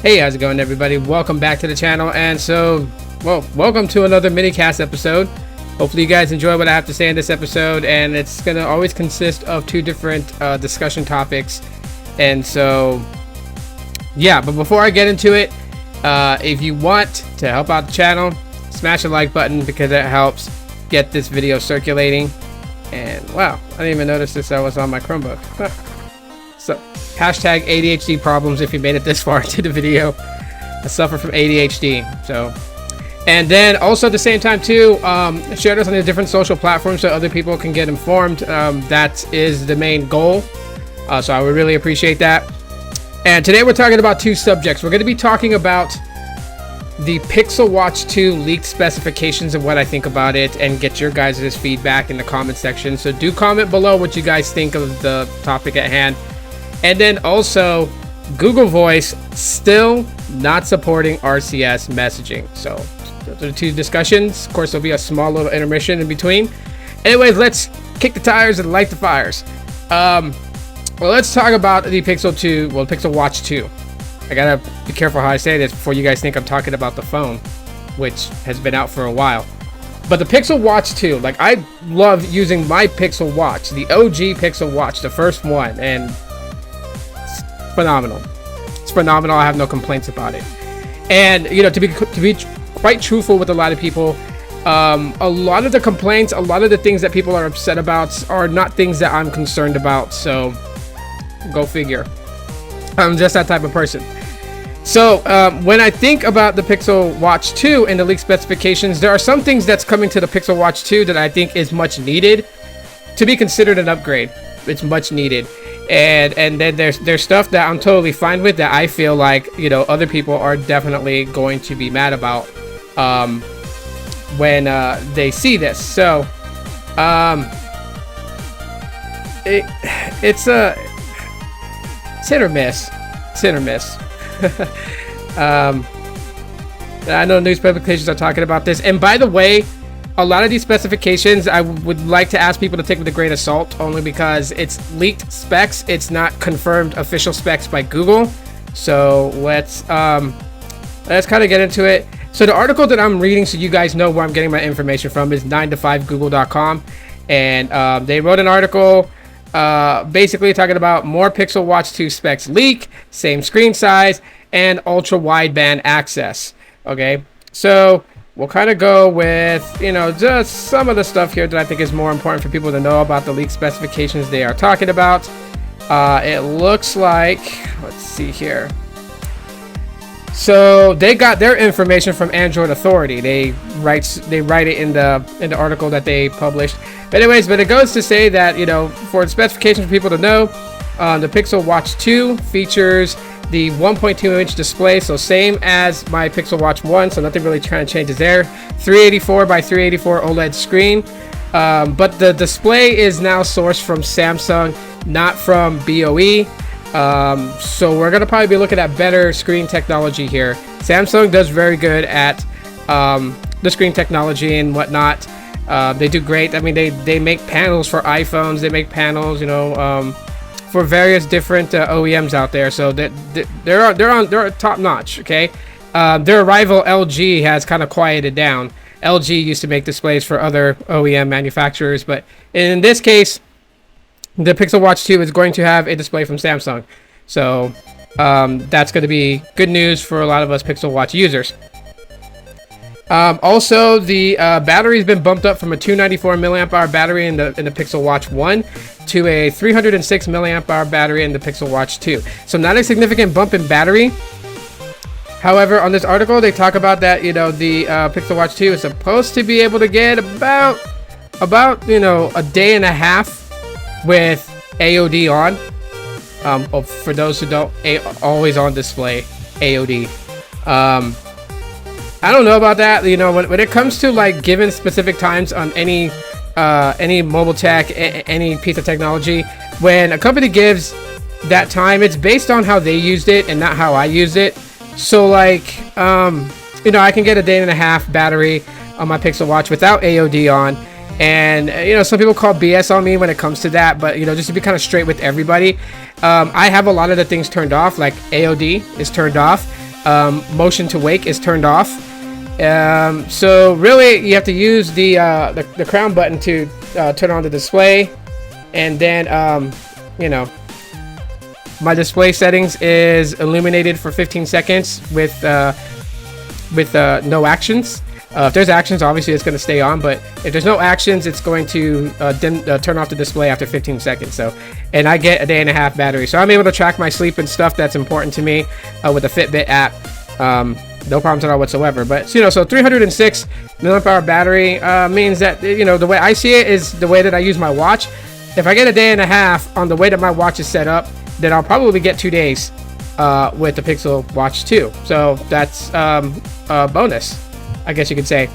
Hey, how's it going, everybody? Welcome back to the channel. And so, welcome to another mini-cast episode. Hopefully you guys enjoy what I have to say in this episode, and it's gonna always consist of two different discussion topics. And so, yeah, but before I get into it, if you want to help out the channel, smash the like button because that helps get this video circulating. And wow, I didn't even notice this. I was on my Chromebook. So hashtag ADHD problems if you made it this far into the video. I suffer from ADHD. So, and then also at the same time too, share this on the different social platforms so other people can get informed. That is the main goal. So I would really appreciate that. And today we're talking about two subjects. We're going to be talking about the Pixel Watch 2 leaked specifications and what I think about it, and get your guys' feedback in the comment section. So do comment below what you guys think of the topic at hand. And then also, Google Voice still not supporting RCS messaging. So those are the two discussions. Of course, there'll be a small little intermission in between. Anyways, let's kick the tires and light the fires. Well, let's talk about the Pixel Watch 2. I gotta be careful how I say this before you guys think I'm talking about the phone, which has been out for a while. But the Pixel Watch 2, like, I love using my Pixel Watch, the OG Pixel Watch, the first one, and it's phenomenal. It's phenomenal. I have no complaints about it. And you know, to be quite truthful with a lot of people, a lot of the complaints, a lot of the things that people are upset about are not things that I'm concerned about. So go figure. I'm just that type of person. So when I think about the Pixel Watch 2 and the leaked specifications, there are some things that's coming to the Pixel Watch 2 that I think is much needed to be considered an upgrade. It's much needed. And then there's stuff that I'm totally fine with that I feel like, you know, other people are definitely going to be mad about when they see this. So it's hit or miss. It's hit or miss. I know news publications are talking about this, and by the way, a lot of these specifications I would like to ask people to take with a grain of salt, only because it's leaked specs. It's not confirmed official specs by Google. So let's kind of get into it. So the article that I'm reading, so you guys know where I'm getting my information from, is 9to5google.com, and they wrote an article basically talking about more Pixel Watch 2 specs leak, same screen size, and ultra-wide band access. Okay, so we'll kind of go with, you know, just some of the stuff here that I think is more important for people to know about the leak specifications they are talking about. It looks like, let's see here. So they got their information from Android Authority. They write it in the article that they published. But anyways, but it goes to say that, you know, for the specifications for people to know, the Pixel Watch 2 features the 1.2-inch display, so same as my Pixel Watch 1, so nothing really trying to changes there. 384 by 384 OLED screen, but the display is now sourced from Samsung, not from BOE. So we're gonna probably be looking at better screen technology here. Samsung does very good at the screen technology and whatnot. They do great. I mean, they make panels for iPhones. They make panels, you know, for various different OEMs out there. So they're top notch. Okay, their rival LG has kind of quieted down. LG used to make displays for other OEM manufacturers, but in this case, the Pixel Watch 2 is going to have a display from Samsung. So that's going to be good news for a lot of us Pixel Watch users. Also, the battery's been bumped up from a 294 milliamp hour battery in the Pixel Watch 1 to a 306 milliamp hour battery in the Pixel Watch 2. So not a significant bump in battery. However, on this article, they talk about that, you know, the Pixel Watch 2 is supposed to be able to get about you know, a day and a half with AOD on. For those who don't, always on display AOD. I don't know about that. You know, when it comes to like giving specific times on any mobile tech, any piece of technology, when a company gives that time, it's based on how they used it and not how I used it. So like, you know, I can get a day and a half battery on my Pixel Watch without AOD on. And you know, some people call BS on me when it comes to that, but you know, just to be kind of straight with everybody, I have a lot of the things turned off. Like AOD is turned off. motion to wake is turned off. So really you have to use the crown button to turn on the display, and then you know, my display settings is illuminated for 15 seconds with no actions. If there's actions, obviously it's going to stay on, but if there's no actions, it's going to turn off the display after 15 seconds. So, and I get a day and a half battery, so I'm able to track my sleep and stuff that's important to me with the Fitbit app. No problems at all whatsoever. But you know, so 306 milliamp hour battery means that, you know, the way I see it is the way that I use my watch. If I get a day and a half on the way that my watch is set up, then I'll probably get 2 days with the Pixel Watch 2. So that's a bonus, I guess you could say.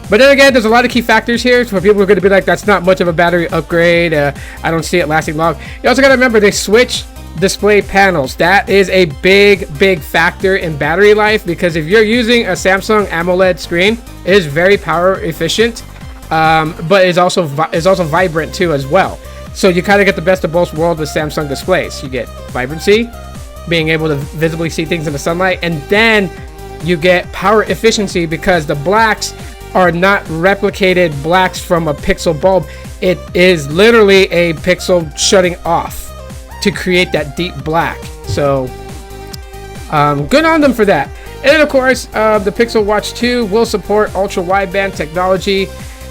But then again, there's a lot of key factors here for people who are going to be like, that's not much of a battery upgrade. I don't see it lasting long. You also got to remember, they switch display panels. That is a big factor in battery life, because if you're using a Samsung AMOLED screen, it is very power efficient, but it's also vibrant too as well. So you kind of get the best of both worlds with Samsung displays. You get vibrancy, being able to visibly see things in the sunlight, and then you get power efficiency because the blacks are not replicated blacks from a Pixel bulb. It is literally a Pixel shutting off to create that deep black. So good on them for that. And of course, the Pixel Watch 2 will support ultra-wide band technology.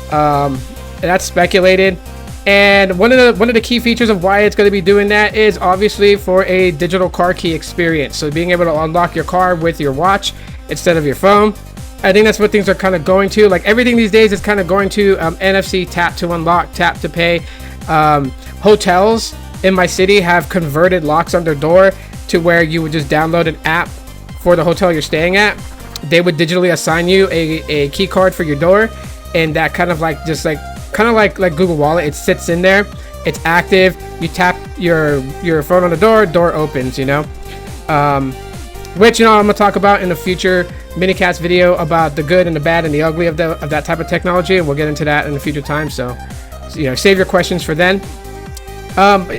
That's speculated. And one of the key features of why it's going to be doing that is obviously for a digital car key experience. So being able to unlock your car with your watch instead of your phone. I think that's what things are kind of going to. Like everything these days is kind of going to NFC tap to unlock, tap to pay. Hotels in my city have converted locks on their door to where you would just download an app for the hotel you're staying at. They would digitally assign you a key card for your door, and that kind of like like Google Wallet, it sits in there, it's active, you tap your phone on the door opens, you know. Which, you know, I'm gonna talk about in a future minicast video about the good and the bad and the ugly of that type of technology, and we'll get into that in a future time. So you know, save your questions for then.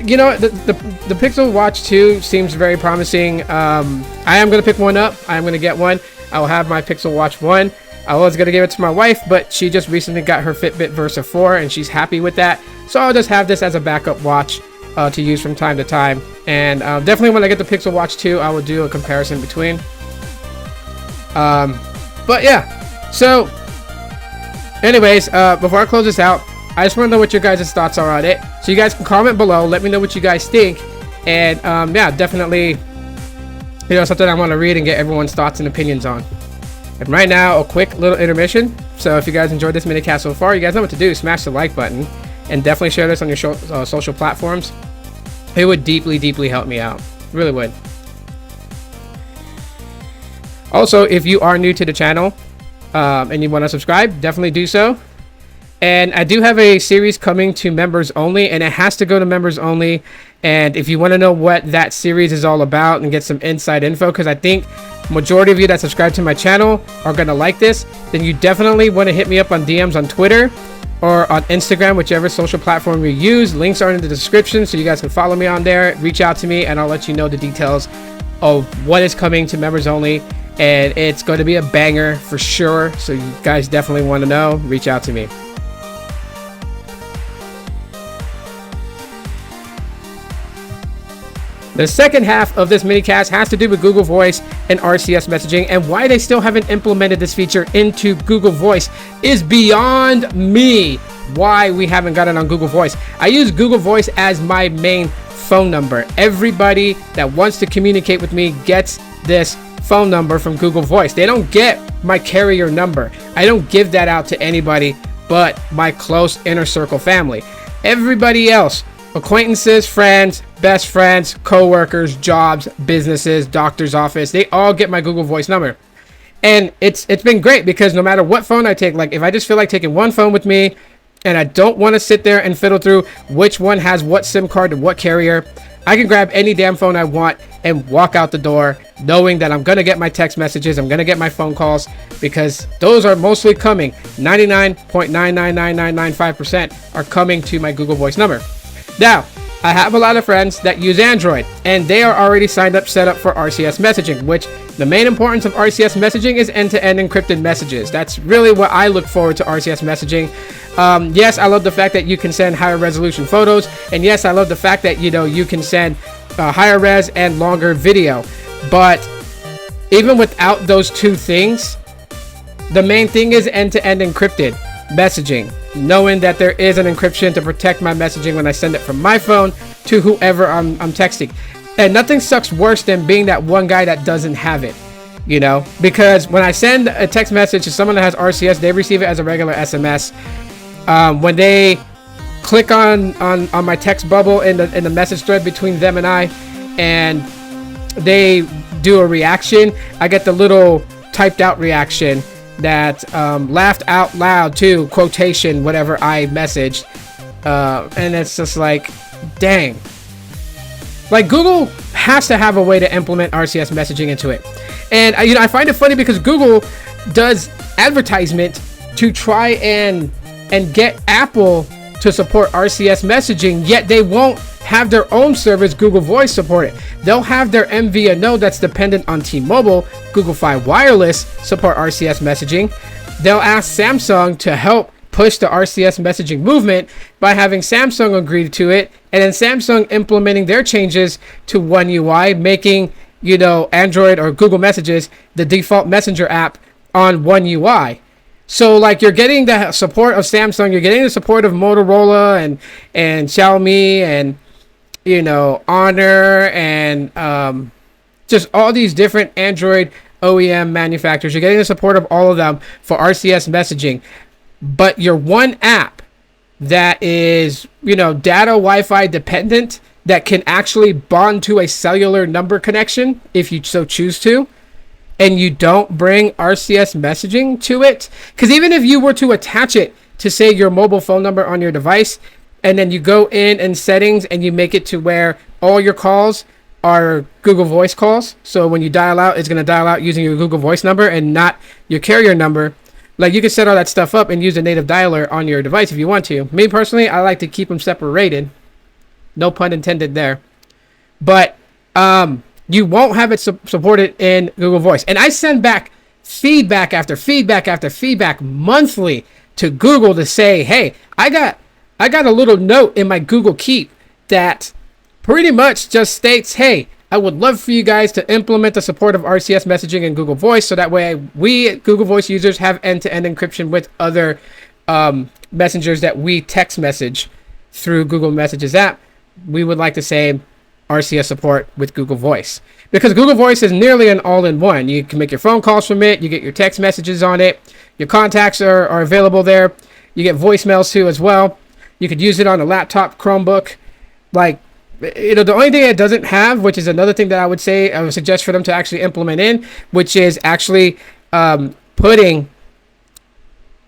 You know, the Pixel Watch 2 seems very promising. I am going to pick one up. I am going to get one. I will have my Pixel Watch 1. I was going to give it to my wife, but she just recently got her Fitbit Versa 4 and she's happy with that. So I'll just have this as a backup watch to use from time to time. And definitely when I get the Pixel Watch 2, I will do a comparison between. But yeah, so anyways, before I close this out, I just want to know what your guys' thoughts are on it. So you guys can comment below. Let me know what you guys think. And yeah, definitely, you know, something I want to read and get everyone's thoughts and opinions on. And right now, a quick little intermission. So if you guys enjoyed this minicast so far, you guys know what to do. Smash the like button. And definitely share this on your social platforms. It would deeply help me out. It really would. Also, if you are new to the channel and you want to subscribe, definitely do so. And I do have a series coming to members only, and it has to go to members only. And if you want to know what that series is all about and get some inside info, because I think majority of you that subscribe to my channel are going to like this, then you definitely want to hit me up on DMs on Twitter or on Instagram, whichever social platform you use. Links are in the description, so you guys can follow me on there. Reach out to me, and I'll let you know the details of what is coming to members only. And it's going to be a banger for sure. So you guys definitely want to know. Reach out to me. The second half of this minicast has to do with Google Voice and RCS messaging, and why they still haven't implemented this feature into Google Voice is beyond me. Why we haven't got it on Google Voice. I use Google Voice as my main phone number. Everybody that wants to communicate with me gets this phone number from Google Voice. They don't get my carrier number. I don't give that out to anybody but my close inner circle family. Everybody else, acquaintances, friends, best friends, co-workers, jobs, businesses, doctor's office, they all get my Google Voice number. And it's been great because no matter what phone I take, like if I just feel like taking one phone with me and I don't want to sit there and fiddle through which one has what SIM card and what carrier, I can grab any damn phone I want and walk out the door knowing that I'm going to get my text messages, I'm going to get my phone calls, because those are mostly coming. 99.99995% are coming to my Google Voice number. Now, I have a lot of friends that use Android, and they are already signed up, set up for RCS messaging, which the main importance of RCS messaging is end-to-end encrypted messages. That's really what I look forward to RCS messaging. Yes, I love the fact that you can send higher resolution photos, and yes, I love the fact that, you know, you can send higher res and longer video. But even without those two things, the main thing is end-to-end encrypted messaging, knowing that there is an encryption to protect my messaging when I send it from my phone to whoever I'm texting. And nothing sucks worse than being that one guy that doesn't have it, you know, because when I send a text message to someone that has RCS, they receive it as a regular SMS. When they click on my text bubble in the message thread between them and I, and they do a reaction, I get the little typed out reaction that laughed out loud to quotation whatever I messaged, and it's just like, dang, like Google has to have a way to implement RCS messaging into it. And you know, I find it funny because Google does advertisement to try and get Apple to support RCS messaging, yet they won't have their own service, Google Voice, support it. They'll have their MVNO that's dependent on T-Mobile, Google Fi Wireless, support RCS messaging. They'll ask Samsung to help push the RCS messaging movement by having Samsung agree to it, and then Samsung implementing their changes to One UI, making, you know, Android or Google Messages the default messenger app on One UI. So like, you're getting the support of Samsung, you're getting the support of Motorola and Xiaomi and, you know, Honor and just all these different Android OEM manufacturers. You're getting the support of all of them for RCS messaging. But your one app that is, you know, data Wi-Fi dependent, that can actually bond to a cellular number connection if you so choose to, and you don't bring RCS messaging to it, because even if you were to attach it to, say, your mobile phone number on your device, and then you go in settings and you make it to where all your calls are Google Voice calls, so when you dial out, it's going to dial out using your Google Voice number and not your carrier number. Like, you can set all that stuff up and use a native dialer on your device if you want to. Me personally, I like to keep them separated. No pun intended there. But you won't have it supported in Google Voice. And I send back feedback after feedback after feedback monthly to Google to say, hey, I got a little note in my Google Keep that pretty much just states, hey, I would love for you guys to implement the support of RCS messaging in Google Voice, so that way we Google Voice users have end-to-end encryption with other messengers that we text message through Google Messages app. We would like to say RCS support with Google Voice, because Google Voice is nearly an all-in-one. You can make your phone calls from it, you get your text messages on it, your contacts are available there, you get voicemails too as well. You could use it on a laptop, Chromebook. Like, you know, the only thing it doesn't have, which is another thing that I would suggest for them to actually implement in, which is actually putting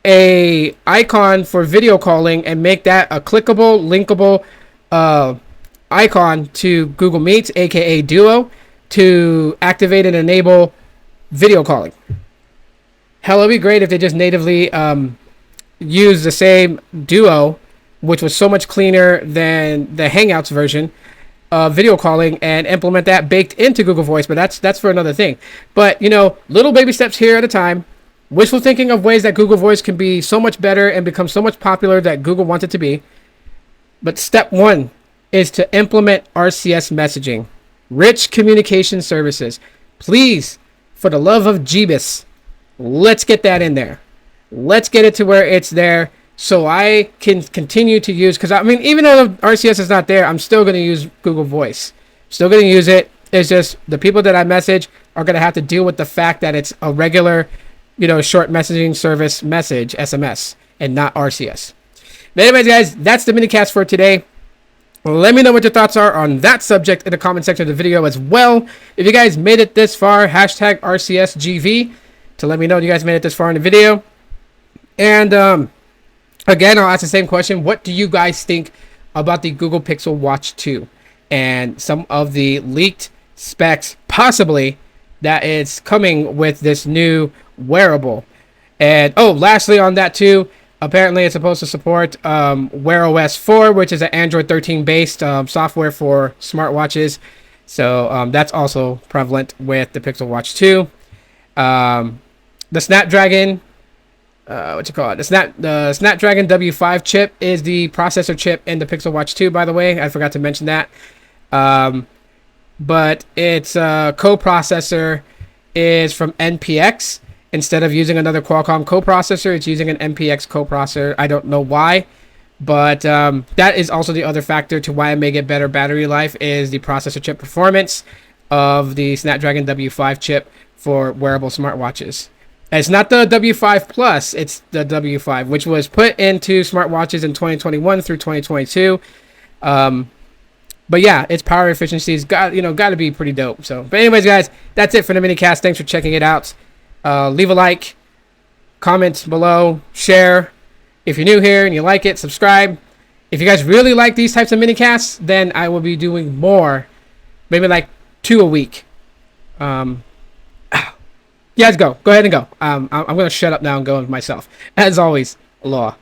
a icon for video calling and make that a clickable, linkable icon to Google Meets, aka Duo, to activate and enable video calling. Hell, it'd be great if they just natively use the same Duo, which was so much cleaner than the Hangouts version of video calling, and implement that baked into Google Voice. But that's for another thing. But, you know, little baby steps here at a time. Wishful thinking of ways that Google Voice can be so much better and become so much popular that Google wants it to be. But step one is to implement RCS messaging. Rich communication services. Please, for the love of Jeebus, let's get that in there. Let's get it to where it's there, so I can continue to use, because I mean, even though the RCS is not there, I'm still going to use Google Voice. Still going to use it. It's just the people that I message are going to have to deal with the fact that it's a regular, you know, short messaging service message, SMS, and not RCS. But anyways, guys, that's the minicast for today. Let me know what your thoughts are on that subject in the comment section of the video as well. If you guys made it this far, hashtag RCSGV to let me know you guys made it this far in the video. And again, I'll ask the same question. What do you guys think about the Google Pixel Watch 2 and some of the leaked specs, possibly, that is coming with this new wearable? And oh, lastly on that too, Apparently, it's supposed to support Wear OS 4, which is an Android 13 based software for smartwatches. So that's also prevalent with the Pixel Watch 2. The Snapdragon, the Snapdragon W5 chip is the processor chip in the Pixel Watch 2. By the way, I forgot to mention that. But its coprocessor is from NPX. Instead of using another Qualcomm coprocessor, it's using an NPX coprocessor. I don't know why, but that is also the other factor to why I may get better battery life is the processor chip performance of the Snapdragon W5 chip for wearable smartwatches. And it's not the W5 Plus, it's the W5, which was put into smartwatches in 2021 through 2022. But yeah, its power efficiency's got to be pretty dope. So, but anyways, guys, that's it for the minicast. Thanks for checking it out. Leave a like, comment below, share. If you're new here and you like it, subscribe. If you guys really like these types of minicasts, then I will be doing more, maybe like 2 a week. Yeah, let's go. Go ahead and go. I'm going to shut up now and go with myself. As always, aloha.